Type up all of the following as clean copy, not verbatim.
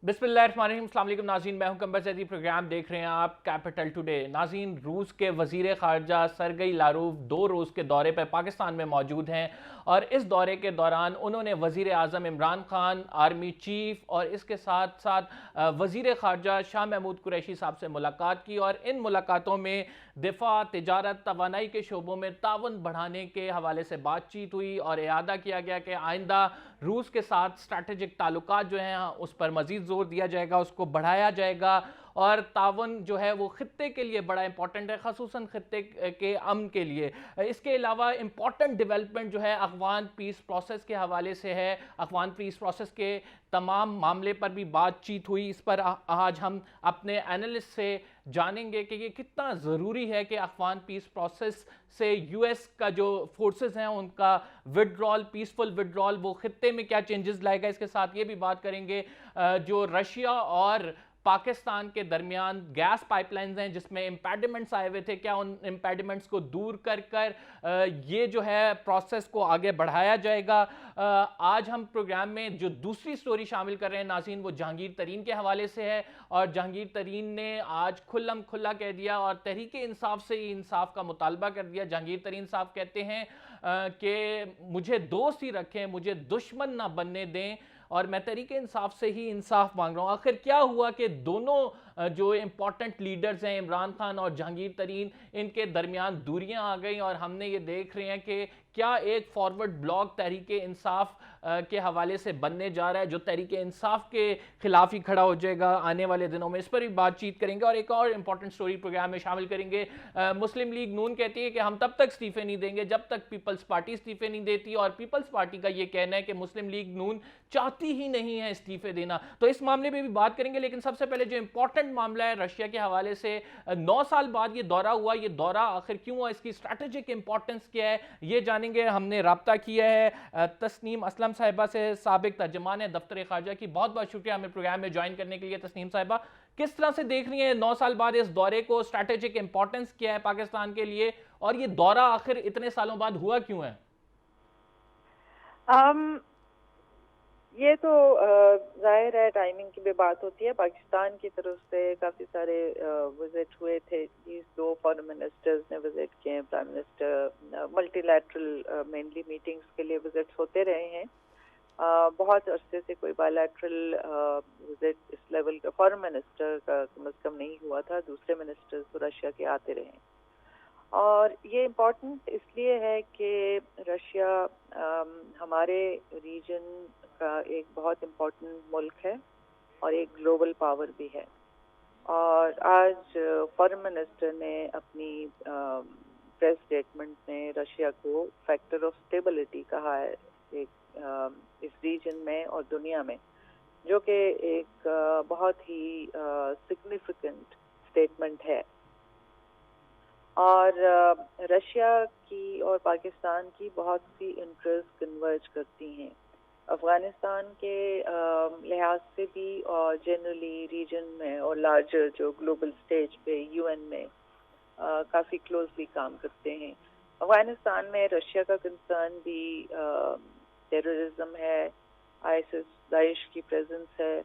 बिस्मिल्लाहिर्रहमानिर्रहीम, अस्सलाम वालेकुम नाज़रीन। मैं हूं कंबर ज़ैदी। प्रोग्राम देख रहे हैं आप कैपिटल टुडे। नाज़रीन, रूस के वज़ीर ख़ारजा सरगई लारोव 2 रोज़ के दौरे पर पाकिस्तान में मौजूद हैं और इस दौरे के दौरान उन्होंने वज़ीर आज़म इमरान ख़ान, आर्मी चीफ़ और इसके साथ साथ वज़ीर ख़ारजा शाह महमूद कुरैशी साहब से मुलाकात की और इन मुलाकातों में दिफ़ा, तिजारत, तवानाई के शोबों में ताउन बढ़ाने के हवाले से बातचीत हुई और इरादा किया गया कि आइंदा रूस के साथ स्ट्रैटेजिक ताल्लुकात जो हैं उस पर मज़ीद ज़ोर दिया जाएगा, उसको बढ़ाया जाएगा और तावन जो है वो ख़ित्ते के लिए बड़ा इंपॉर्टेंट है, ख़ुसूसन ख़ित्ते के अमन के लिए। इसके अलावा इंपॉर्टेंट डेवलपमेंट जो है अफ़गान पीस प्रोसेस के हवाले से है। अफ़गान पीस प्रोसेस के तमाम मामले पर भी बातचीत हुई। इस पर आज हम अपने एनालिस्ट से जानेंगे कि ये कितना ज़रूरी है कि अफ़गान पीस प्रोसेस से यूएस का जो फोर्सेस हैं उनका विड्रॉल, पीसफुल विड्रॉल, वो ख़ित्ते में क्या चेंजेस लाएगा। इसके साथ ये भी बात करेंगे जो रशिया और पाकिस्तान के दरमियान गैस पाइपलाइंस हैं जिसमें इम्पेडिमेंट्स आए हुए थे, क्या उन इम्पेडिमेंट्स को दूर कर कर ये जो है प्रोसेस को आगे बढ़ाया जाएगा। आज हम प्रोग्राम में जो दूसरी स्टोरी शामिल कर रहे हैं नाज़रीन, वो जहांगीर तरीन के हवाले से है और जहांगीर तरीन ने आज खुल्लम खुल्ला कह दिया और तहरीक इंसाफ से ही इंसाफ का मुतालबा कर दिया। जहांगीर तरीन साहब कहते हैं कि मुझे दोस्त ही रखें, मुझे दुश्मन ना बनने दें और मैं तहरीक इंसाफ से ही इंसाफ मांग रहा हूं। आखिर क्या हुआ कि दोनों जो इंपॉर्टेंट लीडर्स हैं इमरान खान और जहांगीर तरीन, इनके दरमियान दूरियां आ गई और हमने ये देख रहे हैं कि क्या एक फॉरवर्ड ब्लॉक तहरीक इंसाफ के हवाले से बनने जा रहा है जो तहरीक इंसाफ के खिलाफ ही खड़ा हो जाएगा आने वाले दिनों में। इस पर भी बातचीत करेंगे और एक और इंपॉर्टेंट स्टोरी प्रोग्राम में शामिल करेंगे। मुस्लिम लीग नून कहती है कि हम तब तक इस्तीफे नहीं देंगे जब तक पीपल्स पार्टी इस्तीफे नहीं देती और पीपल्स पार्टी का यह कहना है कि मुस्लिम लीग नून चाहती ही नहीं है इस्तीफे देना। तो इस मामले में भी बात करेंगे, लेकिन सबसे पहले जो इंपॉर्टेंट मामला है रशिया के हवाले से, 9 साल बाद ये दौरा हुआ, ये दौरा आखिर क्यों हुआ, इसकी स्ट्रैटेजिक इंपॉर्टेंस क्या है, ये जानेंगे। हमने राब्ता किया है तस्नीम असलम साहिबा से, साबिक तर्जमान है दफ्तर खारजा की। बहुत बहुत शुक्रिया हमें प्रोग्राम में ज्वाइन करने के लिए तस्नीम साहिबा। किस तरह से देख रही है 9 साल बाद इस दौरे को, स्ट्रैटेजिक इंपॉर्टेंस क्या है पाकिस्तान के लिए और ये दौरा आखिर इतने सालों बाद हुआ क्यों है? ये तो जाहिर है टाइमिंग की भी बात होती है। पाकिस्तान की तरफ से काफ़ी सारे विजिट हुए थे। these 2 फॉरेन मिनिस्टर्स ने विजिट किए, prime minister multilateral mainly meetings के लिए विजिट्स होते रहे हैं। बहुत अरसे से कोई बायलैटरल विजिट इस लेवल का फॉरेन मिनिस्टर का कम अज़ कम नहीं हुआ था। दूसरे मिनिस्टर्स तो रशिया के आते रहे हैं और ये इम्पोर्टेंट इसलिए है कि रशिया हमारे रीजन का एक बहुत इम्पोर्टेंट मुल्क है और एक ग्लोबल पावर भी है। और आज फॉरेन मिनिस्टर ने अपनी प्रेस स्टेटमेंट में रशिया को फैक्टर ऑफ स्टेबिलिटी कहा है एक इस रीजन में और दुनिया में, जो कि एक बहुत ही सिग्निफिकेंट स्टेटमेंट है। और रशिया की और पाकिस्तान की बहुत सी इंटरेस्ट कन्वर्ज करती हैं अफगानिस्तान के लिहाज से भी और जनरली रीजन में और लार्जर जो ग्लोबल स्टेज पे यूएन में काफ़ी क्लोजली काम करते हैं। अफगानिस्तान में रशिया का कंसर्न भी टेररिज्म है, आईएसआईएस दाइश की प्रेजेंस है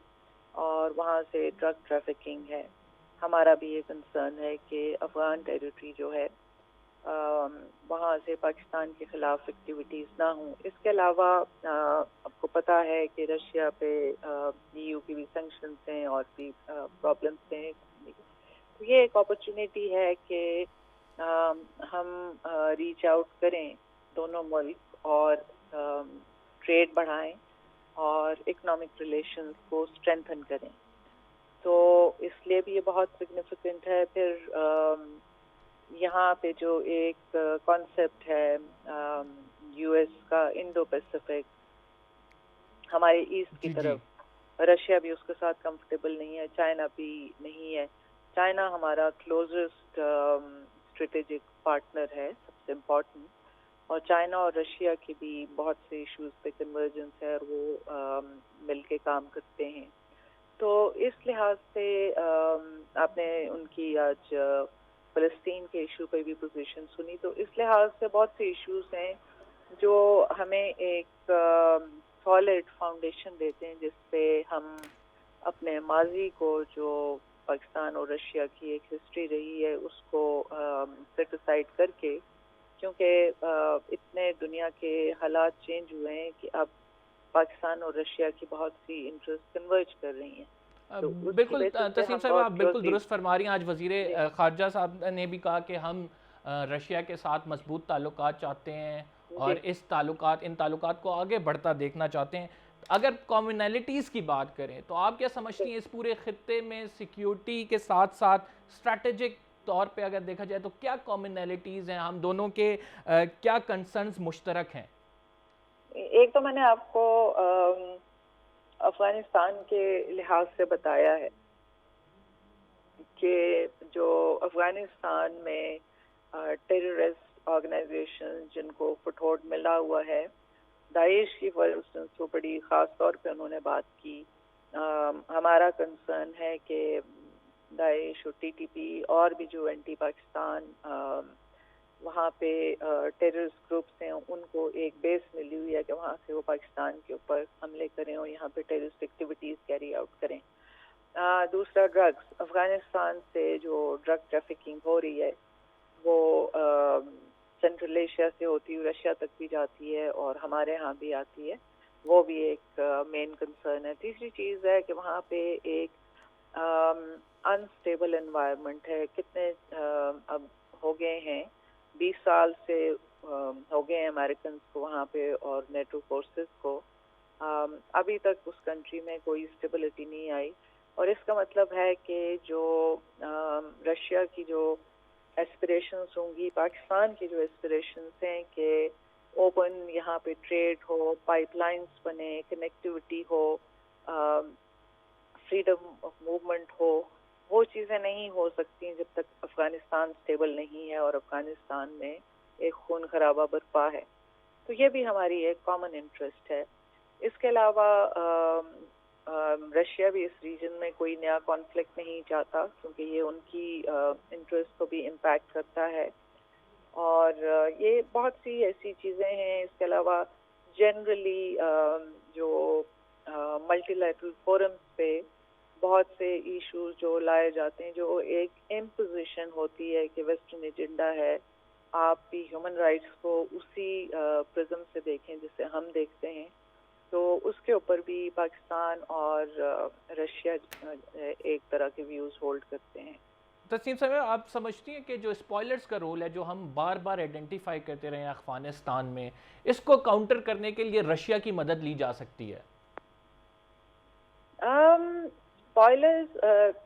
और वहाँ से ड्रग ट्रैफिकिंग है। हमारा भी ये कंसर्न है कि अफगान टेरिटरी जो है वहाँ से पाकिस्तान के खिलाफ एक्टिविटीज़ ना हों। इसके अलावा आपको पता है कि रशिया पे ईयू की भी सैंक्शंस हैं और भी प्रॉब्लम्स हैं। तो ये एक अपॉर्चुनिटी है कि हम रीच आउट करें दोनों मुल्क और ट्रेड बढ़ाएं और इकोनॉमिक रिलेशंस को स्ट्रेंथन करें। तो इसलिए भी ये बहुत सिग्निफिकेंट है। फिर यहाँ पे जो एक कॉन्सेप्ट है यूएस का इंडो पैसिफिक, हमारे ईस्ट की तरफ, रशिया भी उसके साथ कंफर्टेबल नहीं है, चाइना भी नहीं है। चाइना हमारा क्लोजेस्ट स्ट्रेटेजिक पार्टनर है, सबसे इम्पोर्टेंट, और चाइना और रशिया की भी बहुत से इश्यूज पे कन्वर्जेंस है और वो मिलके काम करते हैं। तो इस लिहाज से आपने उनकी आज फ़लस्तीन के इशू पे भी पोजीशन सुनी। तो इस लिहाज से बहुत से इश्यूज हैं जो हमें एक सॉलिड फाउंडेशन देते हैं जिस पे हम अपने माजी को, जो पाकिस्तान और रशिया की एक हिस्ट्री रही है, उसको सेट असाइड करके, क्योंकि इतने दुनिया के हालात चेंज हुए हैं कि अब पाकिस्तान और रशिया की बहुत सी इंटरेस्ट कन्वर्ज कर रही हैं। तो उसकी बिल्कुल बेसिस पे तस्नीम हम साहब, आप बहुत बिल्कुल क्लोजली। दुरुस्त फरमा रही हैं। आज वज़ीर जी। ख़ारजा साहब ने भी कहा कि हम रशिया के साथ मजबूत ताल्लुकात चाहते हैं जी। और इन ताल्लुकात को आगे बढ़ता देखना चाहते हैं। अगर कॉमनैलिटीज़ की बात करें तो आप क्या समझती हैं इस पूरे खित्ते में सिक्योरिटी के साथ साथ स्ट्रैटेजिक तौर पे अगर देखा जाए तो क्या कॉमनैलिटीज़ हैं, हम दोनों के क्या कंसर्न्स मुश्तरक हैं? एक तो मैंने आपको अफगानिस्तान के लिहाज से बताया है कि जो अफगानिस्तान में टेररिस्ट ऑर्गेनाइजेशन जिनको फुटहोल्ड मिला हुआ है, दाइश की फॉर इंस्टेंस तो बड़ी ख़ास तौर पे उन्होंने बात की। हमारा कंसर्न है कि दाइश और टीटीपी और भी जो एंटी पाकिस्तान वहाँ पे टेररिस्ट ग्रुप्स हैं, उनको एक बेस मिली हुई है कि वहाँ से वो पाकिस्तान के ऊपर हमले करें और यहाँ पे टेररिस्ट एक्टिविटीज़ कैरी आउट करें। दूसरा, ड्रग्स। अफगानिस्तान से जो ड्रग ट्रैफिकिंग हो रही है वो सेंट्रल एशिया से होती हुई रशिया तक भी जाती है और हमारे यहाँ भी आती है, वो भी एक मेन कंसर्न है। तीसरी चीज़ है कि वहाँ पे एक अनस्टेबल एनवायरनमेंट है। कितने अब हो गए हैं, 20 साल से हो गए हैं अमेरिकन को वहाँ पे और नेटो फोर्सेस को। अभी तक उस कंट्री में कोई स्टेबिलिटी नहीं आई और इसका मतलब है कि जो रशिया की जो एस्पिरेशंस होंगी, पाकिस्तान की जो एस्पिरेशंस हैं कि ओपन यहाँ पे ट्रेड हो, पाइपलाइंस बने, कनेक्टिविटी हो, फ्रीडम ऑफ मूवमेंट हो, वो चीज़ें नहीं हो सकती जब तक अफगानिस्तान स्टेबल नहीं है और अफगानिस्तान में एक खून खराबा बर्पा है। तो ये भी हमारी एक कॉमन इंटरेस्ट है। इसके अलावा रशिया भी इस रीजन में कोई नया कॉन्फ्लिक्ट नहीं चाहता, क्योंकि ये उनकी इंटरेस्ट को भी इम्पैक्ट करता है। और ये बहुत सी ऐसी चीज़ें हैं। इसके अलावा जनरली जो मल्टीलैटरल फोरम्स पे बहुत से इश्यूज जो लाए जाते हैं, जो एक इम्पोजिशन होती है कि वेस्टर्न एजेंडा है, आप भी ह्यूमन राइट्स को उसी प्रिज्म से देखें जिससे हम देखते हैं, तो उसके ऊपर भी पाकिस्तान और रशिया एक तरह के व्यूज़ होल्ड करते हैं। तस्नीम साहब, आप समझती हैं कि जो स्पॉयलर्स का रोल है जो हम बार बार आइडेंटिफाई करते रहे हैं अफगानिस्तान में, इसको काउंटर करने के लिए रशिया की मदद ली जा सकती है? स्पॉयलर्स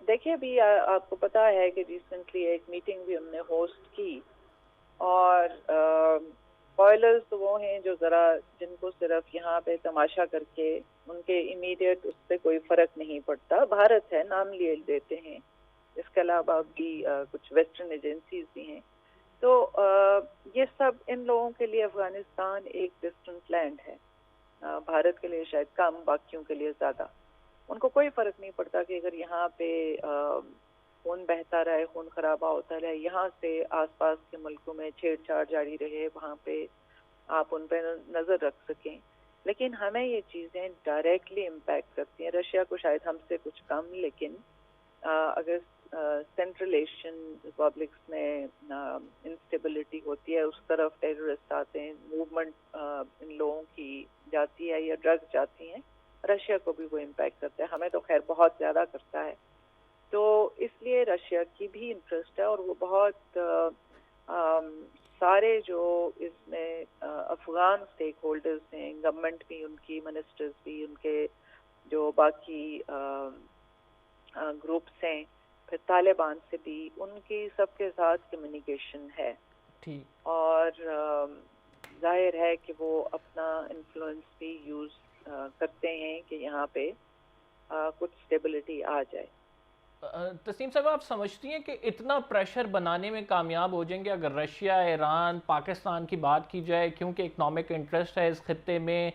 देखिए, अभी आपको पता है कि रिसेंटली एक मीटिंग भी हमने होस्ट की और स्पॉयलर्स तो वो हैं जो ज़रा जिनको सिर्फ यहाँ पे तमाशा करके उनके इमीडिएट उससे कोई फ़र्क नहीं पड़ता। भारत है, नाम लिए देते हैं। इसके अलावा भी कुछ वेस्टर्न एजेंसीज भी हैं। तो ये सब इन लोगों के लिए अफगानिस्तान एक डिस्टेंट लैंड है। भारत के लिए शायद कम, बाकियों के लिए ज़्यादा। उनको कोई फ़र्क नहीं पड़ता कि अगर यहाँ पे खून बहता रहे, खून खराबा होता रहे, यहाँ से आसपास के मुल्कों में छेड़छाड़ जारी रहे, वहाँ पे आप उन पर नज़र रख सकें। लेकिन हमें ये चीज़ें डायरेक्टली इम्पैक्ट करती हैं। रशिया को शायद हमसे कुछ कम, लेकिन अगर सेंट्रल एशियन रिपब्लिक्स में इंस्टेबिलिटी होती है, उस तरफ टेररिस्ट आते हैं, मूवमेंट इन लोगों की जाती है या ड्रग्स जाती हैं, रशिया को भी वो इम्पैक्ट करता है। हमें तो खैर बहुत ज़्यादा करता है। तो इसलिए रशिया की भी इंटरेस्ट है और वो बहुत सारे जो इसमें अफगान स्टेक होल्डर्स हैं, गवर्नमेंट भी, उनकी मिनिस्टर्स भी, उनके जो बाकी ग्रुप्स हैं, फिर तालिबान से भी, उनकी सबके साथ कम्युनिकेशन है। ठीक। और जाहिर है कि वो अपना इन्फ्लुएंस भी यूज़ करते हैं कि यहाँ पे कुछ स्टेबिलिटी आ जाए। तस्नीम साहब, आप समझती हैं कि इतना प्रेशर बनाने में कामयाब हो जाएंगे अगर रशिया, ईरान, पाकिस्तान की बात की जाए, क्योंकि इकोनॉमिक इंटरेस्ट है इस खत्ते में।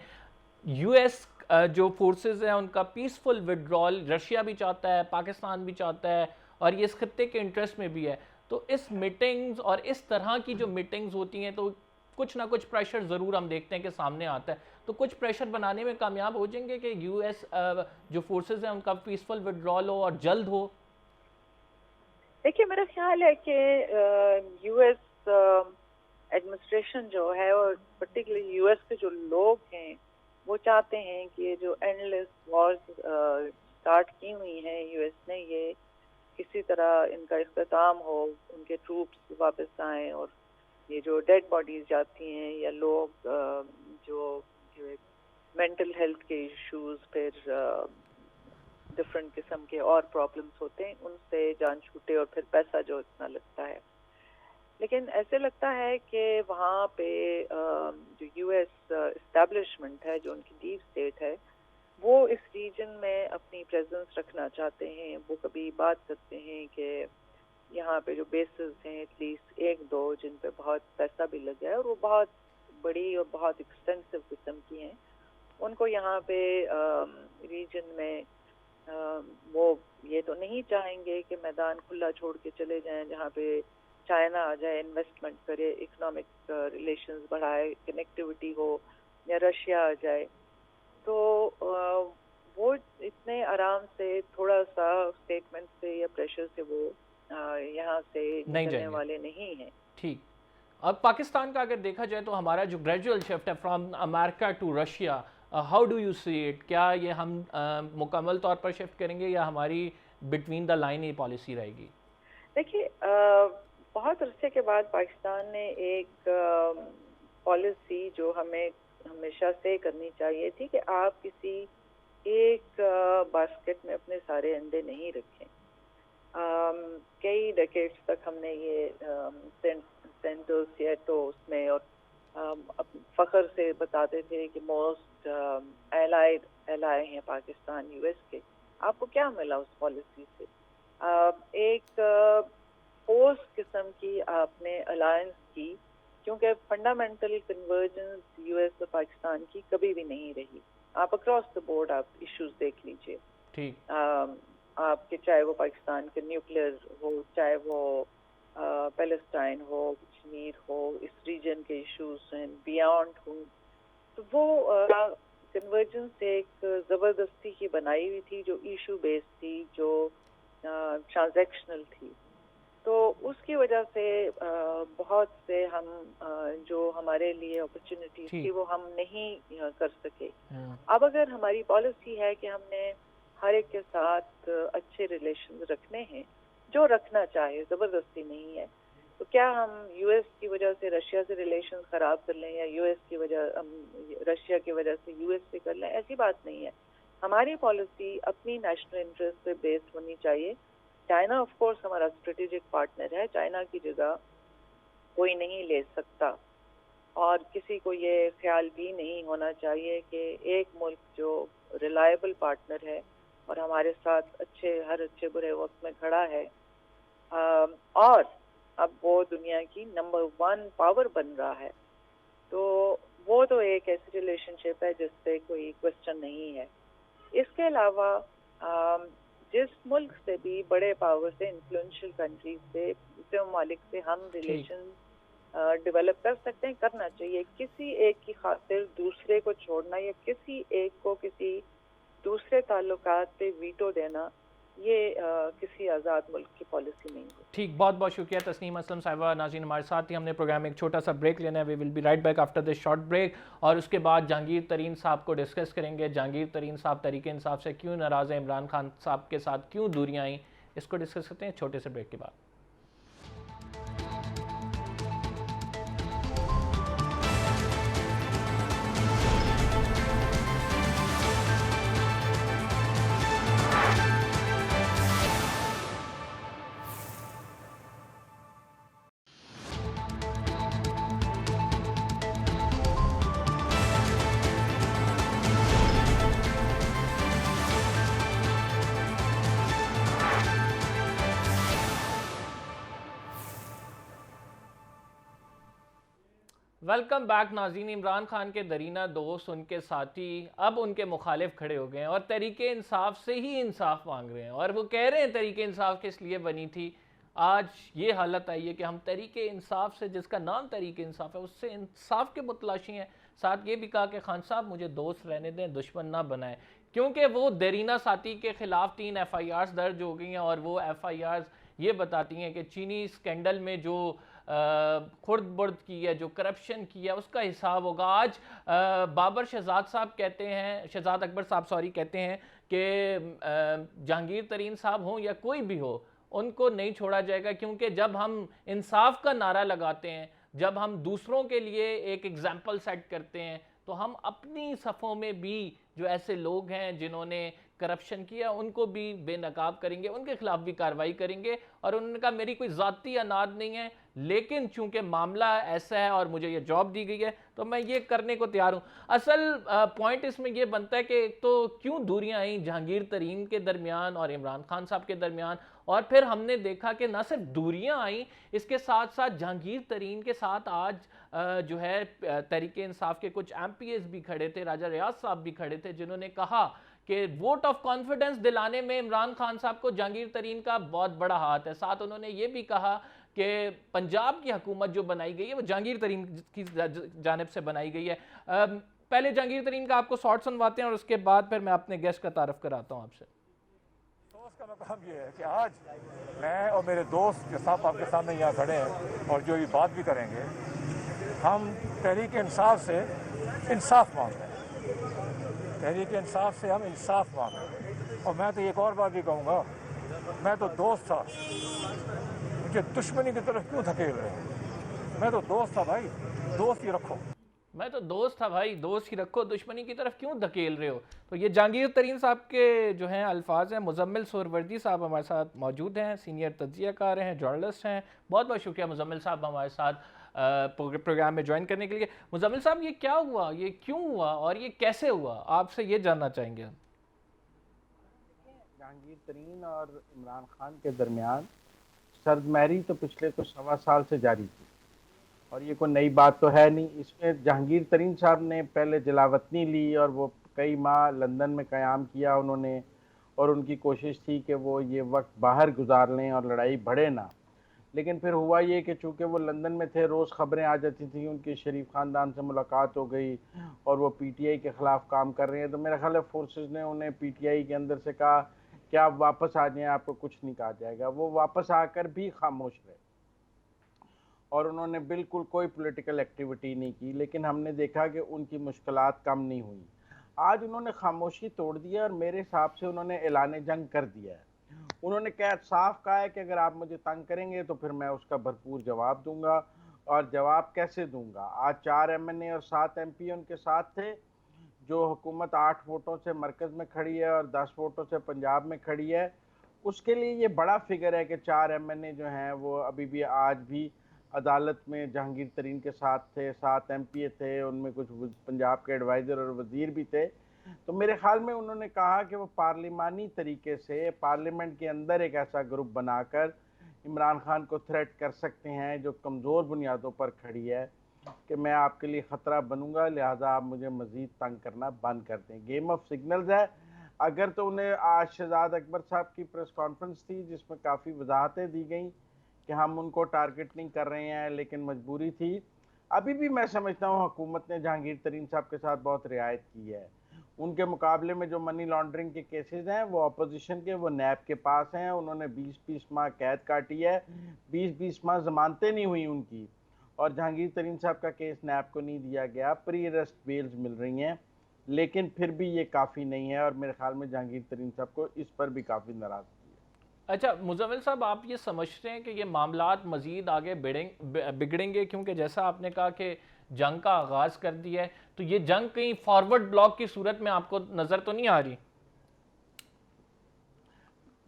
यूएस जो फोर्सेस हैं उनका पीसफुल विड्रॉल रशिया भी चाहता है, पाकिस्तान भी चाहता है और ये इस खत्ते के इंटरेस्ट में भी है। तो इस मीटिंग्स और इस तरह की जो मीटिंग्स होती हैं, तो कुछ ना कुछ प्रेशर ज़रूर हम देखते हैं कि सामने आता है, तो कुछ प्रेशर बनाने में कामयाब हो जाएंगे कि यूएस जो फोर्सेस हैं उनका पीसफुल विड्रॉल हो और जल्द हो? देखिए, मेरा ख्याल है कि यूएस एडमिनिस्ट्रेशन जो है और पर्टिकुलरली यूएस के जो लोग हैं वो चाहते हैं कि ये जो एंडलेस वॉर्स स्टार्ट की हुई हैं यूएस ने, ये किसी तरह इनका इख्तिताम हो, उनके ट्रूप्स वापस आएँ और ये जो डेड बॉडीज जाती हैं या लोग जो मेंटल हेल्थ के इश्यूज, फिर डिफरेंट किस्म के और प्रॉब्लम्स होते हैं, उनसे जान छूटे और फिर पैसा जो इतना लगता है। लेकिन ऐसे लगता है कि वहाँ पे जो यूएस इस्टेब्लिशमेंट है, जो उनकी डीप स्टेट है, वो इस रीजन में अपनी प्रेजेंस रखना चाहते हैं। वो कभी बात करते हैं कि यहाँ पे जो बेसिस हैं एटलीस्ट एक दो जिन पे बहुत पैसा भी लगा है और वो बहुत बड़ी और बहुत एक्सटेंसिव किस्म की हैं, उनको यहाँ पे रीजन में वो ये तो नहीं चाहेंगे कि मैदान खुला छोड़ के चले जाएं जहाँ पे चाइना आ जाए, इन्वेस्टमेंट करे, इकोनॉमिक रिलेशंस बढ़ाए, कनेक्टिविटी हो, या रशिया आ जाए। तो वो इतने आराम से थोड़ा सा स्टेटमेंट से या प्रेशर से वो यहाँ से निकलने वाले नहीं हैं। ठीक। अब पाकिस्तान का अगर देखा जाए तो हमारा जो ग्रेजुअल शिफ्ट है from America to Russia, how do you see it? क्या ये हम मुकम्मल तौर पर शिफ्ट करेंगे या हमारी between the line he policy रहेगी? देखिए, बहुत अरसे के बाद पाकिस्तान ने एक पॉलिसी जो हमें हमेशा से करनी चाहिए थी कि आप किसी एक बास्केट में अपने सारे अंडे नहीं रखें। कई डेकेड्स तक हमने ये सेंटर्स या तो उसमें और फख्र से बताते थे कि मोस्ट एलाय हैं पाकिस्तान यूएस के। आपको क्या मिला उस पॉलिसी से? एक फोर्स किस्म की आपने अलायंस की, क्योंकि फंडामेंटल कन्वर्जेंस यूएस और पाकिस्तान की कभी भी नहीं रही। आप अक्रॉस द बोर्ड आप इश्यूज देख लीजिए, ठीक, आपके चाहे वो पाकिस्तान के न्यूक्लियर हो, चाहे वो पैलेस्टाइन हो, कश्मीर हो, इस रीजन के इश्यूज हैं, बियॉन्ड हो, तो वो कन्वर्जेंस एक ज़बरदस्ती की बनाई हुई थी, जो इशू बेस्ड थी, जो ट्रांजैक्शनल थी। तो उसकी वजह से बहुत से हम जो हमारे लिए अपॉर्चुनिटीज थी वो हम नहीं कर सके। अब अगर हमारी पॉलिसी है कि हमने हर एक के साथ अच्छे रिलेशन रखने हैं, जो रखना चाहे, ज़बरदस्ती नहीं है, तो क्या हम यूएस की वजह से रशिया से रिलेशन ख़राब कर लें या यूएस की वजह रशिया की वजह से यूएस से कर लें? ऐसी बात नहीं है। हमारी पॉलिसी अपनी नेशनल इंटरेस्ट पे बेस्ड होनी चाहिए। चाइना ऑफ कोर्स हमारा स्ट्रेटेजिक पार्टनर है, चाइना की जगह कोई नहीं ले सकता, और किसी को ये ख्याल भी नहीं होना चाहिए कि एक मुल्क जो रिलायबल पार्टनर है और हमारे साथ हर अच्छे बुरे वक्त में खड़ा है, और अब वो दुनिया की नंबर 1 पावर बन रहा है, तो वो तो एक ऐसी रिलेशनशिप है जिस पे कोई क्वेश्चन नहीं है। इसके अलावा जिस मुल्क से भी बड़े पावर से, इन्फ्लुएंशियल कंट्रीज से, दूसरे ममालिक से हम रिलेशन डेवलप कर सकते हैं, करना चाहिए। किसी एक की खातिर दूसरे को छोड़ना या किसी एक को किसी दूसरे ताल्लुकात पे वीटो देना, ये किसी आज़ाद मुल्क की पॉलिसी नहीं है। ठीक, बहुत बहुत शुक्रिया तस्नीम असलम साहिबा। नाज़रीन, हमारे साथ ही हमने प्रोग्राम में एक छोटा सा ब्रेक लेना है। We will be right back after this short break, और उसके बाद जहांगीर तरीन साहब को डिस्कस करेंगे। जहांगीर तरीन साहब तहरीक इंसाफ से क्यों नाराज़ हैं, इमरान खान साहब के साथ क्यों दूरियाँ आई, इसको डिस्कस करते हैं छोटे से ब्रेक के बाद। वेलकम बैक नाज़रीन। इमरान खान के दरीना दोस्त, उनके साथी अब उनके मुखालिफ खड़े हो गए हैं और तहरीक इंसाफ से ही इंसाफ मांग रहे हैं, और वो कह रहे हैं तहरीक इंसाफ किस लिए बनी थी। आज ये हालत आई है कि हम तहरीके इंसाफ से, जिसका नाम तहरीके इंसाफ है, उससे इंसाफ के मुतलाशी हैं। साथ ये भी कहा कि खान साहब मुझे दोस्त रहने दें, दुश्मन ना बनाएं, क्योंकि वो देरीना साथी के खिलाफ 3 FIRs दर्ज हो गई हैं और वो FIRs ये बताती हैं कि चीनी स्कैंडल में जो खुर्द बुर्द की है, जो करप्शन की है, उसका हिसाब होगा। आज बाबर शहजाद साहब कहते हैं, शहजाद अकबर साहब सॉरी, कहते हैं कि जहांगीर तरीन साहब हों या कोई भी हो, उनको नहीं छोड़ा जाएगा, क्योंकि जब हम इंसाफ का नारा लगाते हैं, जब हम दूसरों के लिए एक एग्जाम्पल सेट करते हैं, तो हम अपनी सफ़ों में भी जो ऐसे लोग हैं जिन्होंने करप्शन किया उनको भी बेनकाब करेंगे, उनके खिलाफ भी कार्रवाई करेंगे। और उन्होंने कहा मेरी कोई ज़ाती अनाद नहीं है, लेकिन चूंकि मामला ऐसा है और मुझे ये जॉब दी गई है तो मैं ये करने को तैयार हूँ। असल पॉइंट इसमें ये बनता है कि तो क्यों दूरियां आई जहांगीर तरीन के दरमियान और इमरान खान साहब के दरमियान, और फिर हमने देखा कि ना सिर्फ दूरियां आई, इसके साथ साथ जहांगीर तरीन के साथ आज जो है तहरीके इंसाफ के कुछ MPs भी खड़े थे, राजा रियाज साहब भी खड़े थे, जिन्होंने कहा कि वोट ऑफ कॉन्फिडेंस दिलाने में इमरान खान साहब को जहांगीर तरीन का बहुत बड़ा हाथ है। साथ उन्होंने ये भी कहा कि पंजाब की हुकूमत जो बनाई गई है वो जहांगीर तरीन की जानिब से बनाई गई है। पहले जहांगीर तरीन का आपको शॉर्ट सुनवाते हैं और उसके बाद फिर मैं अपने गेस्ट का तारफ कराता हूँ आपसे। तो उसका मतलब ये है कि आज मैं और मेरे दोस्त के साथ आपके सामने यहाँ खड़े हैं और जो ये बात भी करेंगे, हम तहरीक इंसाफ से इंसाफ मांग रहे हैं। तहरीक इंसाफ से हम इंसाफ मांग रहे हैं। और मैं तो एक और बात भी कहूँगा, मैं तो दोस्त था, मुझे दुश्मनी की तरफ क्यों धकेल रहे हैं? मैं तो दोस्त था भाई, दोस्त ही रखो। मैं तो दोस्त था भाई, दोस्त ही रखो, दुश्मनी की तरफ क्यों धकेल रहे हो। तो ये जहांगीर तरीन साहब के जो हैं अल्फाज हैं। मुजम्मिल सुहरवर्दी साहब हमारे साथ मौजूद हैं, सीनियर तज्जियाकार हैं, जर्नलिस्ट हैं। बहुत बहुत शुक्रिया मुजम्मिल साहब हमारे साथ प्रोग्राम में ज्वाइन करने के लिए। मुजम्मिल साहब, ये क्या हुआ, ये क्यों हुआ और ये कैसे हुआ, आपसे ये जानना चाहेंगे। जहांगीर तरीन और इमरान खान के दरमियान सर्दमहरी तो पिछले कुछ 1.25 साल से जारी थी और ये कोई नई बात तो है नहीं। इसमें जहांगीर तरीन साहब ने पहले जलावतनी ली और वो कई माह लंदन में क़याम किया उन्होंने, और उनकी कोशिश थी कि वो ये वक्त बाहर गुजार लें और लड़ाई बढ़े ना। लेकिन फिर हुआ ये कि चूँकि वो लंदन में थे, रोज़ ख़बरें आ जाती थी उनकी शरीफ ख़ानदान से मुलाकात हो गई और वो PTI के ख़िलाफ़ काम कर रहे हैं। तो मेरा ख्याल है फोर्सेस ने उन्हें PTI के अंदर से कहा कि आप वापस आ जाएं, आपको कुछ नहीं कहा जाएगा। वो वापस आकर भी खामोश रहे और उन्होंने बिल्कुल कोई पॉलिटिकल एक्टिविटी नहीं की। लेकिन हमने देखा कि उनकी मुश्किलात कम नहीं हुई। आज उन्होंने खामोशी तोड़ दिया और मेरे हिसाब से उन्होंने ऐलान जंग कर दिया है। उन्होंने साफ कहा है कि अगर आप मुझे तंग करेंगे तो फिर मैं उसका भरपूर जवाब दूंगा। और जवाब कैसे दूंगा? आज 4 MNA और 7 MP उनके साथ थे। जो हुकूमत 8 वोटों से मरकज़ में खड़ी है और 10 वोटों से पंजाब में खड़ी है, उसके लिए ये बड़ा फिगर है कि 4 MNA जो हैं वो अभी भी आज भी अदालत में जहांगीर तरीन के साथ थे। 7 MP थे, उनमें कुछ पंजाब के एडवाइज़र और वज़ीर भी थे। तो मेरे ख्याल में उन्होंने कहा कि वो पार्लिमानी तरीके से पार्लियामेंट के अंदर एक ऐसा ग्रुप बनाकर इमरान खान को थ्रेट कर सकते हैं जो कमज़ोर बुनियादों पर खड़ी है कि मैं आपके लिए ख़तरा बनूंगा, लिहाजा आप मुझे मज़ीद तंग करना बंद कर दें। गेम ऑफ सिग्नल्स है। अगर तो उन्हें आज शहजाद अकबर साहब की प्रेस कॉन्फ्रेंस थी जिसमें काफ़ी वजाहतें दी गई कि हम उनको टारगेट नहीं कर रहे हैं, लेकिन मजबूरी थी। अभी भी मैं समझता हूँ हुकूमत ने जहांगीर तरीन साहब के साथ बहुत रियायत की है। उनके मुकाबले में जो मनी लॉन्ड्रिंग के केसेस हैं वो अपोजिशन के, वो नैब के पास हैं। उन्होंने 20-20 माह कैद काटी है, 20-20 माह जमानतें नहीं हुई उनकी। और जहांगीर तरीन साहब का केस नैब को नहीं दिया गया, प्री अरेस्ट बेल्स मिल रही हैं, लेकिन फिर भी ये काफ़ी नहीं है। और मेरे ख्याल में जहांगीर तरीन साहब को इस पर भी काफ़ी नाराज़गी है। अच्छा मुजम्मिल साहब, आप ये समझते हैं कि ये मामलात मज़ीद आगे बिगड़ेंगे, क्योंकि जैसा आपने कहा कि जंग का आगाज़ कर दिया है, तो ये जंग कहीं फॉरवर्ड ब्लॉक की सूरत में आपको नज़र तो नहीं आ रही?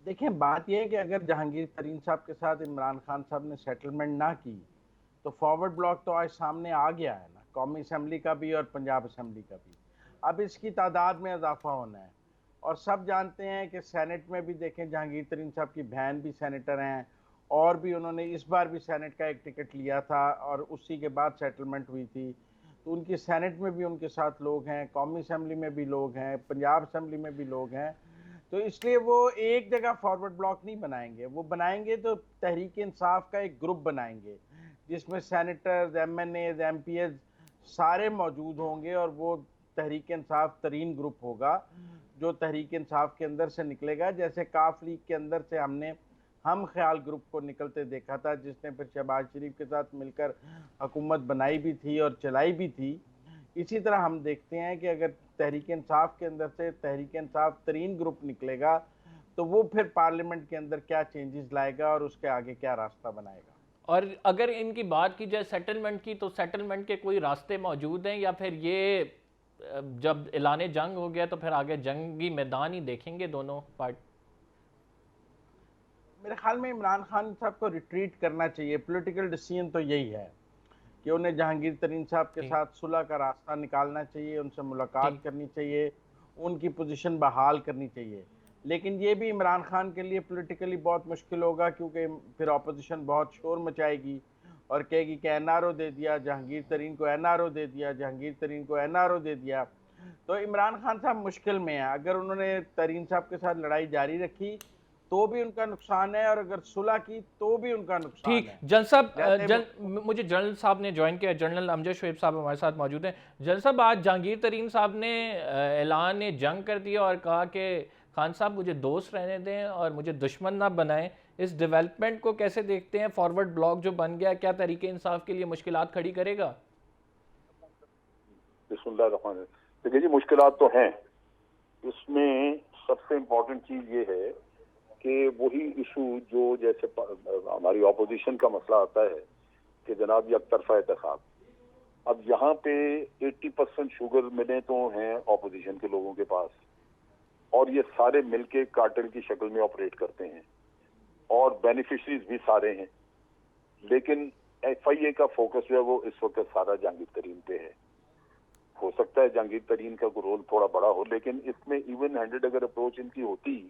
देखिए, बात यह है कि अगर जहांगीर तरीन साहब के साथ इमरान खान साहब ने सेटलमेंट ना की तो फॉरवर्ड ब्लॉक तो आज सामने आ गया है ना, कौमी असम्बली का भी और पंजाब असम्बली का भी। अब इसकी तादाद में इजाफा होना है और सब जानते हैं कि सेनेट में भी देखें, जहांगीर तरीन साहब की बहन भी सेनेटर हैं और भी उन्होंने इस बार भी सेनेट का एक टिकट लिया था और उसी के बाद सेटलमेंट हुई थी। तो उनकी सेनेट में भी उनके साथ लोग हैं, कौमी असम्बली में भी लोग हैं, पंजाब असम्बली में भी लोग हैं। तो इसलिए वो एक जगह फॉरवर्ड ब्लॉक नहीं बनाएंगे, वो बनाएंगे तो तहरीक इंसाफ का एक ग्रुप बनाएंगे जिसमें सेनेटर्स, एमएनएज, एमपीएज सारे मौजूद होंगे, और वो तहरीक इंसाफ तरीन ग्रुप होगा जो तहरीक इंसाफ के अंदर से निकलेगा। जैसे काफ लीग के अंदर से हमने हम ख्याल ग्रुप को निकलते देखा था, जिसने फिर शहबाज शरीफ के साथ मिलकर हुकूमत बनाई भी थी और चलाई भी थी। इसी तरह हम देखते हैं कि अगर तहरीक इंसाफ के अंदर से तहरीक इंसाफ तरीन ग्रुप निकलेगा तो वो फिर पार्लियामेंट के अंदर क्या चेंजेस लाएगा और उसके आगे क्या रास्ता बनाएगा। और अगर इनकी बात की जाए सेटलमेंट की, तो सेटलमेंट के कोई रास्ते मौजूद हैं, या फिर ये जब ऐलान जंग हो गया तो फिर आगे जंगी मैदान ही देखेंगे दोनों पार्ट? मेरे ख्याल में इमरान खान साहब को रिट्रीट करना चाहिए। पॉलिटिकल डिसीजन तो यही है कि उन्हें जहांगीर तरीन साहब के साथ सुलह का रास्ता निकालना चाहिए, उनसे मुलाकात करनी चाहिए, उनकी पोजीशन बहाल करनी चाहिए। लेकिन ये भी इमरान खान के लिए पॉलिटिकली बहुत मुश्किल होगा, क्योंकि फिर ऑपोजिशन बहुत शोर मचाएगी और कहेगी कि एनआरओ दे दिया, जहांगीर तरीन को एनआरओ दे दिया, जहांगीर तरीन को एनआरओ दे दिया। तो इमरान खान साहब मुश्किल में है। अगर उन्होंने तरीन साहब के साथ लड़ाई जारी रखी तो भी उनका नुकसान है, और अगर सुलह की तो भी उनका नुकसान ठीक। है। जनरल साहब, मुझे जनरल साहब ने ज्वाइन किया, जनरल अमजद शोएब साहब हमारे साथ मौजूद हैं। जनरल साहब, आज जहांगीर तरीन साहब ने ऐलान जंग कर दिया और कहा कि खान साहब मुझे दोस्त रहने दें और मुझे दुश्मन ना बनाएं। इस डेवलपमेंट को कैसे देखते हैं? फॉरवर्ड ब्लॉक जो बन गया, क्या तरीके इंसाफ के लिए मुश्किलात खड़ी करेगा? देखिए जी, मुश्किलात तो हैं। इसमें सबसे इम्पोर्टेंट चीज ये है कि वही इशू जो जैसे हमारी ऑपोजिशन का मसला आता है कि जनाब ये एकतरफा इंतखाब, अब यहाँ पे 80% शुगर मिले तो हैं ऑपोजिशन के लोगों के पास, और ये सारे मिलके कार्टेल की शक्ल में ऑपरेट करते हैं और बेनिफिशरीज भी सारे हैं। लेकिन FIA का फोकस जो है वो इस वक्त सारा जहांगीर तरीन पे है। हो सकता है जहांगीर तरीन का कोई रोल थोड़ा बड़ा हो, लेकिन इसमें इवन हैंडेड अगर अप्रोच इनकी होती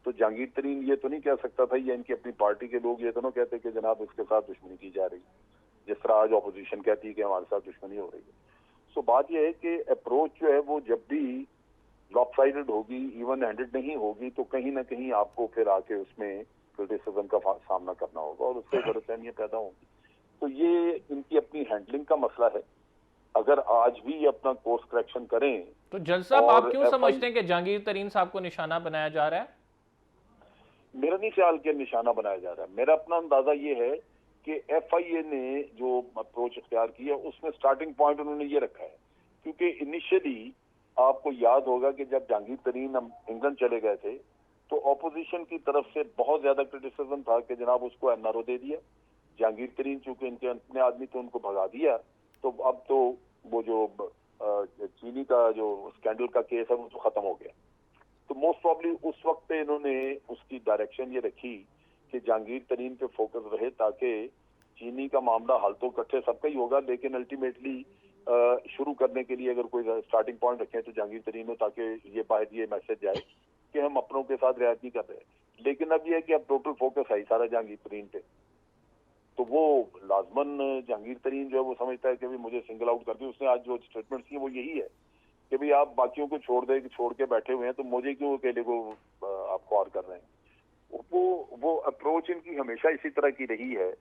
तो जहांगीर तरीन ये तो नहीं कह सकता था, या इनकी अपनी पार्टी के लोग ये तो ना कहते कि जनाब इसके साथ दुश्मनी की जा रही, जिस तरह आज ऑपोजिशन कहती है कि हमारे साथ दुश्मनी हो रही है। सो बात यह है कि अप्रोच जो है वो जब भी लॉपसाइडेड होगी, इवन हैंडेड नहीं होगी, तो कहीं ना कहीं आपको फिर आके उसमें क्रिटिसिज्म का सामना करना होगा और उससे गलतफहमियां पैदा होंगी। तो ये इनकी अपनी हैंडलिंग का मसला है। अगर आज भी अपना कोर्स करेक्शन करें तो जज साहब, आप क्यों समझते हैं कि जहांगीर तरीन साहब को निशाना बनाया जा रहा है? मेरा नहीं ख्याल कि निशाना बनाया जा रहा है। मेरा अपना अंदाजा ये है कि FIA ने जो अप्रोच इख्तियार किया उसमें स्टार्टिंग पॉइंट उन्होंने ये रखा है, क्योंकि इनिशियली आपको याद होगा कि जब जहांगीर तरीन इंग्लैंड चले गए थे तो ऑपोजिशन की तरफ से बहुत ज्यादा क्रिटिसिज्म था कि जनाब उसको NRO दे दिया। जहांगीर तरीन चूंकि इनके अपने आदमी तो उनको भगा दिया, तो अब तो वो जो चीनी का जो स्कैंडल का केस है वो तो खत्म हो गया। तो मोस्ट प्रॉब्ली उस वक्त पे इन्होंने उसकी डायरेक्शन ये रखी कि जहांगीर तरीन पे फोकस रहे, ताकि चीनी का मामला हल तो इकट्ठे सबका ही होगा, लेकिन अल्टीमेटली शुरू करने के लिए अगर कोई स्टार्टिंग पॉइंट रखें तो जहांगीर तरीन हो, ताकि ये बाहर ये मैसेज जाए कि हम अपनों के साथ रियायत नहीं कर रहे। लेकिन अब ये है कि अब टोटल फोकस है सारा जहांगीर तरीन पे, तो वो लाजमन जहांगीर तरीन जो है वो समझता है कि भाई मुझे सिंगल आउट कर दी। उसने आज जो स्टेटमेंट की वो यही है कि भाई आप बाकियों को छोड़ के बैठे हुए हैं, तो मुझे क्यों अकेले को आप कॉल कर रहे हैं। वो अप्रोच इनकी हमेशा इसी तरह की रही है,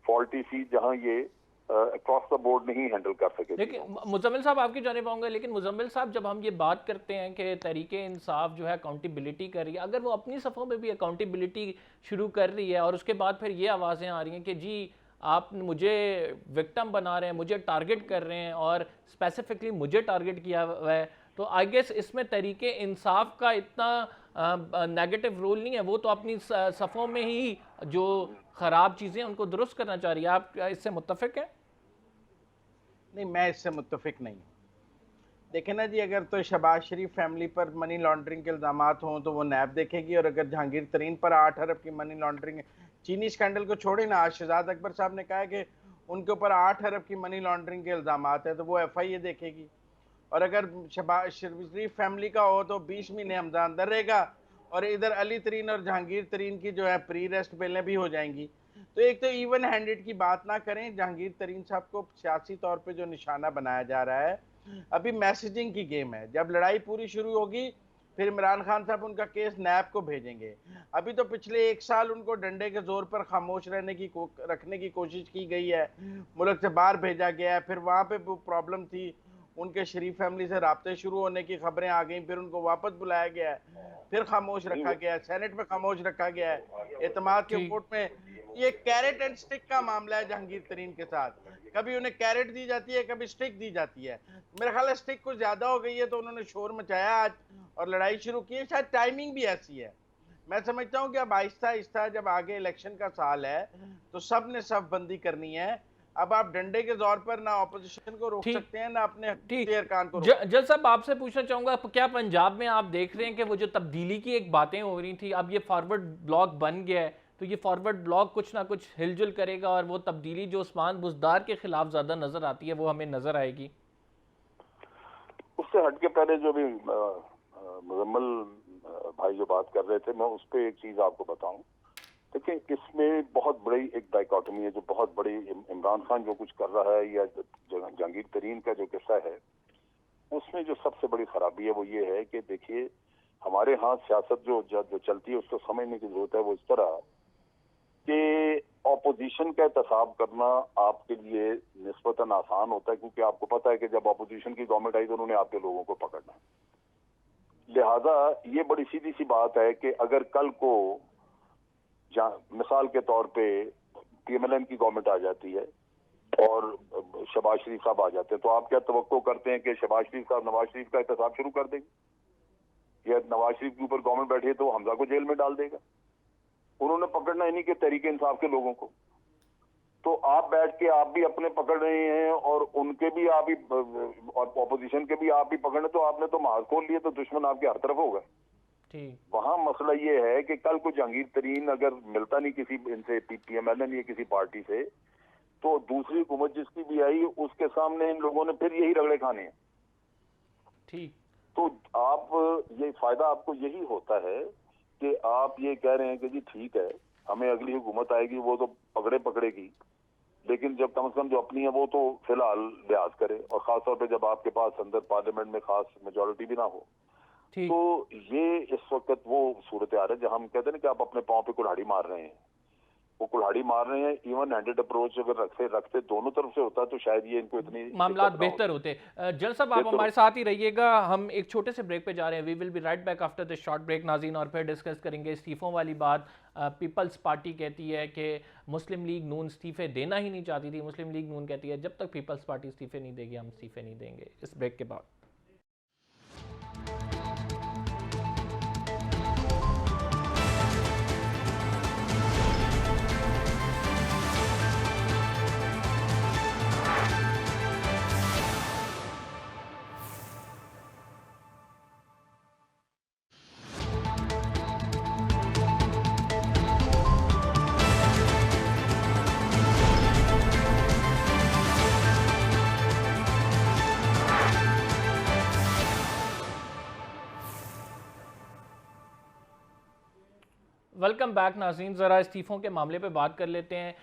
फॉल्टी सी, जहां ये अक्रॉस द बोर्ड नहीं हैंडल कर सके। लेकिन मुजम्मिल साहब, आपकी जानिब आऊँगा, लेकिन मुजम्मिल साहब, जब हम ये बात करते हैं कि तहरीके इंसाफ जो है अकाउंटेबिलिटी कर रही है, अगर वो अपनी सफ़ों में भी अकाउंटेबिलिटी शुरू कर रही है और उसके बाद फिर ये आवाज़ें आ रही हैं कि जी आप मुझे विक्टिम बना रहे हैं, मुझे टारगेट कर रहे हैं और स्पेसिफिकली मुझे टारगेट किया हुआ है, तो आई गेस इसमें तहरीके इंसाफ का इतना नेगेटिव रोल नहीं है। वो तो अपनी सफ़ों में ही जो ख़राब चीज़ें उनको दुरुस्त करना चाह रही है। आप इससे मुत्तफिक हैं? नहीं, मैं इससे मुत्तफिक नहीं हूँ। देखें ना जी, अगर तो शहबाज शरीफ फैमिली पर मनी लॉन्ड्रिंग के इल्ज़ामात हों तो वो नैब देखेगी, और अगर जहांगीर तरीन पर 8 अरब की मनी लॉन्ड्रिंग, चीनी स्कैंडल को छोड़े ना, आज शहजाद अकबर साहब ने कहा है कि उनके ऊपर 8 अरब की मनी लॉन्ड्रिंग के इल्ज़ामात है, तो वो FIA देखेगी। और अगर शहबाज शरीफ फैमिली का हो तो 20 महीने हमजा अंदर रहेगा, और इधर अली तरीन और जहांगीर तरीन की जो है प्री रेस्ट बेलें भी हो जाएंगी। तो एक तो इवन हैंडेड की बात ना करें। जहांगीर तरीन साहब को सियासी तौर पे जो निशाना बनाया जा रहा है, अभी मैसेजिंग की गेम है। जब लड़ाई पूरी शुरू होगी फिर इमरान खान साहब उनका केस नैब को भेजेंगे। अभी तो पिछले 1 साल उनको डंडे के जोर पर खामोश रखने की कोशिश की गई है, मुल्क से बाहर भेजा गया है। फिर वहाँ पे प्रॉब्लम थी, उनके शरीफ फैमिली से राब्ते शुरू होने की खबरें आ गई, फिर उनको वापस बुलाया गया है, फिर खामोश रखा गया है, सेनेट में खामोश रखा गया है, एतमाद के ठीक। वोट में। ये कैरेट एंड स्टिक का मामला है जहांगीर तरीन के साथ। कभी उन्हें कैरेट दी जाती है, कभी स्टिक दी जाती है। मेरा ख्याल है स्टिक कुछ ज्यादा हो गई है, तो उन्होंने शोर मचाया आज और लड़ाई शुरू की है। शायद टाइमिंग भी ऐसी है। मैं समझता हूँ कि अब आहिस्ता आहिस्ता, जब आगे इलेक्शन का साल है, तो सब ने सब बंदी करनी है। अब आप डंडे के जोर पर ना ऑपोजिशन को रोक ठीक। सकते हैं, ना अपने ठीक। अरकान को रोक। जज साहब, आपसे पूछना चाहूंगा, क्या पंजाब में आप देख रहे हैं कि वो जो तब्दीली की एक बातें हो रही थी, अब ये फॉरवर्ड ब्लॉक बन गया है, तो ये फॉरवर्ड ब्लॉक कुछ ना कुछ हिलजुल करेगा और वो तब्दीली जो उस्मान बुज़दार के खिलाफ ज्यादा नजर आती है वो हमें नजर आएगी? उससे हटके पहले जो भी मुजम्मल भाई जो बात कर रहे थे, मैं उस पर एक चीज आपको बताऊं। देखिए, इसमें बहुत बड़ी एक डाइकोटमी है, जो बहुत बड़ी इमरान खान जो कुछ कर रहा है या जहांगीर तरीन का जो किस्सा है, उसमें जो सबसे बड़ी खराबी है वो ये है कि देखिए, हमारे यहाँ सियासत जो चलती है उसको समझने की जरूरत है। वो इस तरह कि ऑपोजिशन का इंतखाब करना आपके लिए निस्बतन आसान होता है, क्योंकि आपको पता है कि जब ऑपोजिशन की गवर्नमेंट आई तो उन्होंने आपके लोगों को पकड़ना। लिहाजा ये बड़ी सीधी सी बात है कि अगर कल को मिसाल के तौर पे पीएमएलएन की गवर्नमेंट आ जाती है और शहबाज शरीफ साहब आ जाते हैं, तो आप क्या तवक्को करते हैं कि शहबाज शरीफ साहब नवाज शरीफ का एहतसाब शुरू कर देंगे, या नवाज शरीफ के ऊपर गवर्नमेंट बैठी है तो हमजा को जेल में डाल देगा? उन्होंने पकड़ना इन्हीं के तरीके इंसाफ के लोगों को। तो आप बैठ के आप भी अपने पकड़ रहे हैं और उनके भी आप ही, ऑपोजिशन के भी आप ही पकड़ने, तो आपने तो महाज खोल लिए, तो दुश्मन आपके हर तरफ होगा। वहां मसला ये है कि कल को जहांगीर तरीन अगर मिलता नहीं किसी इनसे, पीएमएलएन या किसी पार्टी से, तो दूसरी हुकूमत जिसकी भी आई उसके सामने इन लोगों ने फिर यही रगड़े खाने हैं। ठीक। तो आप ये फायदा आपको यही होता है कि आप ये कह रहे हैं कि जी ठीक है, हमें अगली हुकूमत आएगी वो तो पकड़ेगी, लेकिन जब कम से कम जो अपनी है वो तो फिलहाल लिहाज करे, और खासतौर पे जब आपके पास अंदर पार्लियामेंट में खास मेजोरिटी भी ना हो। तो ये इस वक्त वो सूरत हाल है जहां हम कहते हैं ना कि आप अपने पांव पे कुल्हाड़ी मार रहे हैं, वो कुल्हाड़ी मार रहे हैं। इवन हैंडेड अप्रोच अगर रखते दोनों तरफ से होता तो शायद ये इनको इतनी मामला बेहतर होते। जल साहब, आप हमारे साथ ही रहिएगा, हम एक छोटे से ब्रेक पे जा रहे हैं। We will be right back after this short break नाज़रीन, और फिर डिस्कस करेंगे इस्तीफों वाली बात। पीपल्स पार्टी कहती है कि मुस्लिम लीग नून इस्तीफे देना ही नहीं चाहती थी। मुस्लिम लीग नून कहती है जब तक पीपल्स पार्टी इस्तीफे नहीं देगी हम इस्तीफे नहीं देंगे। इस ब्रेक के बाद वेलकम बैक नाज़रीन। ज़रा इस्तीफ़ों के मामले पे बात कर लेते हैं।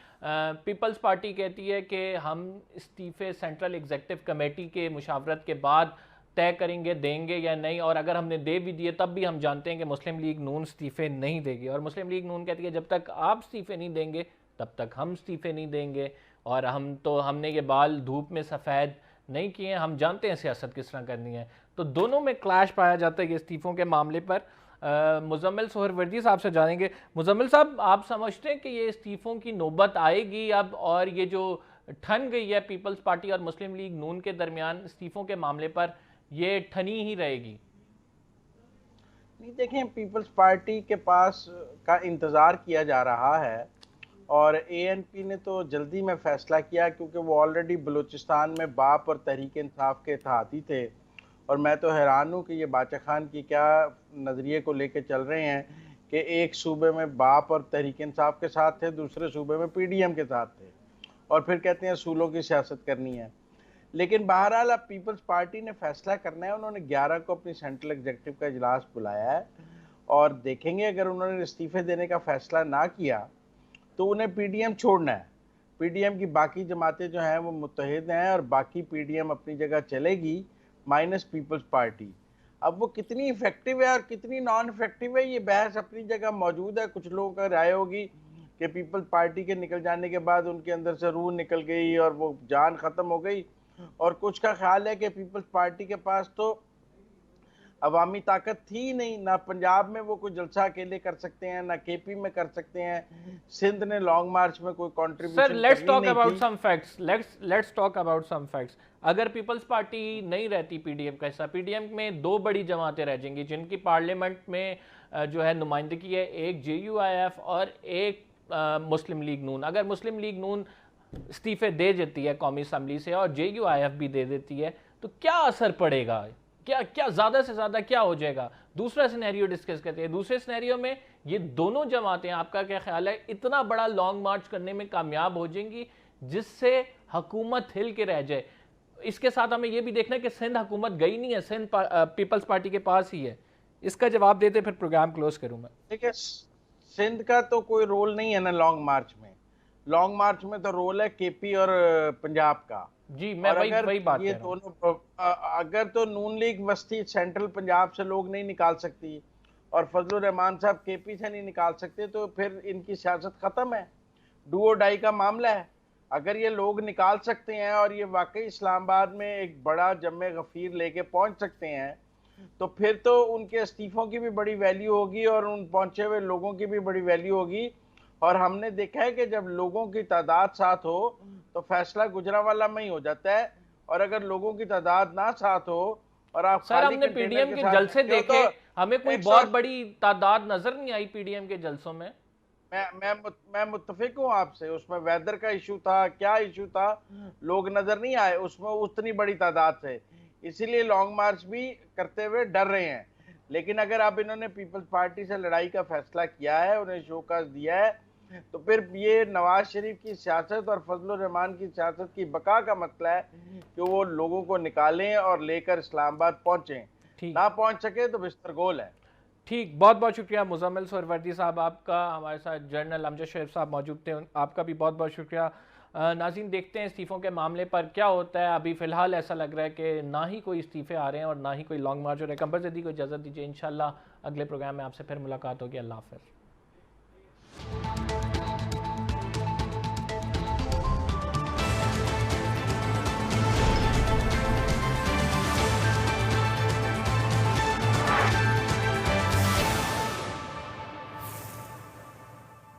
पीपल्स पार्टी कहती है कि हम इस्तीफ़े सेंट्रल एग्जीक्यूटिव कमेटी के मुशावरत के बाद तय करेंगे देंगे या नहीं, और अगर हमने दे भी दिए तब भी हम जानते हैं कि मुस्लिम लीग नून इस्तीफ़े नहीं देगी। और मुस्लिम लीग नून कहती है जब तक आप इस्तीफ़े नहीं देंगे तब तक हम इस्तीफ़े नहीं देंगे, और हमने ये बाल धूप में सफ़ेद नहीं किए, हम जानते हैं सियासत किस तरह करनी है। तो दोनों में क्लैश पाया जाता है ये इस्तीफ़ों के मामले पर। मुजम्मिल सोहरवर्दी साहब से जानेंगे। मुजम्मिल साहब, आप समझते हैं कि ये इस्तीफ़ों की नौबत आएगी अब, और ये जो ठन गई है पीपल्स पार्टी और मुस्लिम लीग नून के दरमियान इस्तीफ़ों के मामले पर, ये ठनी ही रहेगी? नहीं, देखें, पीपल्स पार्टी के पास का इंतज़ार किया जा रहा है, और एएनपी ने तो जल्दी में फ़ैसला किया, क्योंकि वो ऑलरेडी बलूचिस्तान में बाप और तहरीक इंसाफ के इत्तेहादी थे। और मैं तो हैरान हूँ कि ये बाचा खान की क्या नज़रिए को लेके चल रहे हैं कि एक सूबे में बाप और तहरीक इंसाफ के साथ थे, दूसरे सूबे में पीडीएम के साथ थे, और फिर कहते हैं असूलों की सियासत करनी है। लेकिन बहरहाल अब पीपल्स पार्टी ने फैसला करना है। उन्होंने 11 को अपनी सेंट्रल एग्जीक्यूटिव का इजलास बुलाया है, और देखेंगे अगर उन्होंने इस्तीफे देने का फैसला ना किया तो उन्हें पीडीएम छोड़ना है। पीडीएम की बाकी जमातें जो हैं वो मुत्तहिद हैं, और बाकी पीडीएम अपनी जगह चलेगी माइनस पीपल्स पार्टी। अब वो कितनी इफेक्टिव है और कितनी नॉन इफेक्टिव है, ये बहस अपनी जगह मौजूद है। कुछ लोगों का राय होगी कि पीपल्स पार्टी के निकल जाने के बाद उनके अंदर से रूह निकल गई और वो जान खत्म हो गई, और कुछ का ख्याल है कि पीपल्स पार्टी के पास तो अवामी ताकत थी ही नहीं, ना पंजाब में वो कोई जलसा अकेले कर सकते हैं, ना केपी में कर सकते हैं, सिंध ने लॉन्ग मार्च में कोई सर कंट्रीब्यूशन लेट्स करनी टॉक नहीं अबाउट थी। Some facts, let's talk about some facts. अगर पीपल्स पार्टी नहीं रहती पीडीएम का हिस्सा, पीडीएम में दो बड़ी जमातें रह जाएंगी जिनकी पार्लियामेंट में जो है नुमाइंदगी है, एक जेयूआईएफ और एक मुस्लिम लीग नून। अगर मुस्लिम लीग नून इस्तीफे दे देती है कौमी असम्बली से और जेयूआईएफ भी दे देती है, तो क्या असर पड़ेगा, क्या क्या ज़्यादा से ज़्यादा क्या हो जाएगा? दूसरा सिनेरियो डिस्कस करते हैं। दूसरे सिनेरियो में ये दोनों जमातें, आपका क्या ख्याल है, इतना बड़ा लॉन्ग मार्च करने में कामयाब हो जाएंगी जिससे हुकूमत हिल के रह जाए? इसके साथ हमें यह भी देखना है कि सिंध हुकूमत गई नहीं है, सिंध पीपल्स पार्टी के पास ही है। इसका जवाब देते फिर प्रोग्राम क्लोज करूँ मैं। देखिए, सिंध का तो कोई रोल नहीं है ना लॉन्ग मार्च में। लॉन्ग मार्च में तो रोल है केपी और पंजाब का। जी, मैं और वही अगर वही बात ये कह रहा हूँ। दोनों अगर तो नून लीग वस्ती सेंट्रल पंजाब से लोग नहीं निकाल सकती और फजलुर रहमान साहब केपी से नहीं निकाल सकते, तो फिर इनकी सियासत खत्म है, डू और डाई का मामला है। अगर ये लोग निकाल सकते हैं और ये वाकई इस्लामाबाद में एक बड़ा जम्मे गफीर लेके पहुंच सकते हैं, तो फिर तो उनके इस्तीफों की भी बड़ी वैल्यू होगी और उन पहुंचे हुए लोगों की भी बड़ी वैल्यू होगी। और हमने देखा है कि जब लोगों की तादाद साथ हो तो फैसला गुजरांवाला में ही हो जाता है, और अगर लोगों की तादाद ना साथ हो और आप सर खाली हमने कंटेनर पीडीएम के के साथ जलसे बैठे हो देखे, तो हमें कोई 100 बहुत बड़ी तादाद नजर नहीं आई पीडीएम के जलसों में। मैं मुत्तफिक हूँ आपसे, उसमें वेदर का इशू था, क्या इशू था, लोग नजर नहीं आए उसमें उतनी बड़ी तादाद से, इसीलिए लॉन्ग मार्च भी करते हुए डर रहे हैं। लेकिन अगर अब इन्होंने पीपल्स पार्टी से लड़ाई का फैसला किया है, उन्हें शोकाज दिया है, तो फिर ये नवाज शरीफ की सियासत और फजलुर रहमान की सियासत की बका का मसला है कि वो लोगों को निकालें और लेकर इस्लामाबाद पहुंचें। ठीक, ना पहुंच सके तो बिस्तर गोल है। ठीक, बहुत बहुत शुक्रिया मुजम्मिल सोहरवर्दी साहब आपका। हमारे साथ जनरल अमजद शरीफ साहब मौजूद थे, आपका भी बहुत बहुत शुक्रिया। नाज़रीन, देखते हैं इस्तीफ़ों के मामले पर क्या होता है। अभी फ़िलहाल ऐसा लग रहा है कि ना ही कोई इस्तीफ़े आ रहे हैं और ना ही कोई लॉन्ग मार्च हो रहा है। कंबर ज़दी को इजाज़त दीजिए, इंशाल्लाह अगले प्रोग्राम में आपसे फिर मुलाकात होगी। अल्लाह हाफ़िज़।